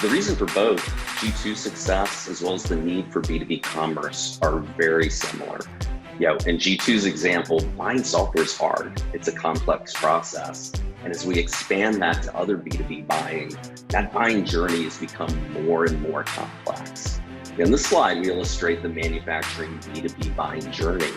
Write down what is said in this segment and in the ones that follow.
The reason for both G2 success as well as the need for B2B commerce are very similar. In G2's example, buying software is hard. It's a complex process. And as we expand that to other B2B buying, that buying journey has become more and more complex. In this slide, we illustrate the manufacturing B2B buying journey.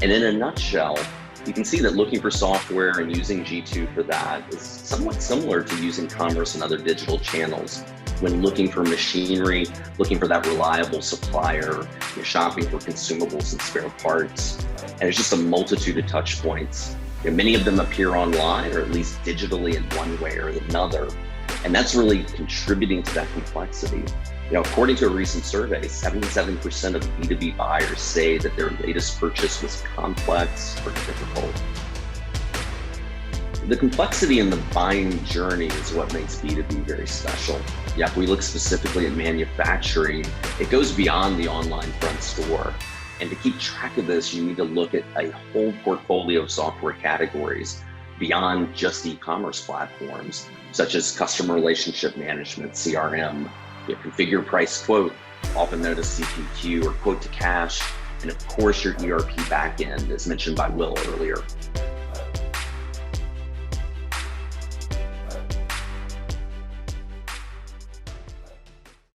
And in a nutshell, you can see that looking for software and using G2 for that is somewhat similar to using commerce and other digital channels. When looking for machinery, looking for that reliable supplier, you're shopping for consumables and spare parts. And it's just a multitude of touch points. Many of them appear online or at least digitally in one way or another. And that's really contributing to that complexity. According to a recent survey, 77% of B2B buyers say that their latest purchase was complex or difficult. The complexity in the buying journey is what makes B2B very special. If we look specifically at manufacturing, it goes beyond the online front store. And to keep track of this, you need to look at a whole portfolio of software categories beyond just e-commerce platforms, such as customer relationship management, CRM, configure price quote, often known as CPQ, or quote to cash, and of course your ERP backend, as mentioned by Will earlier.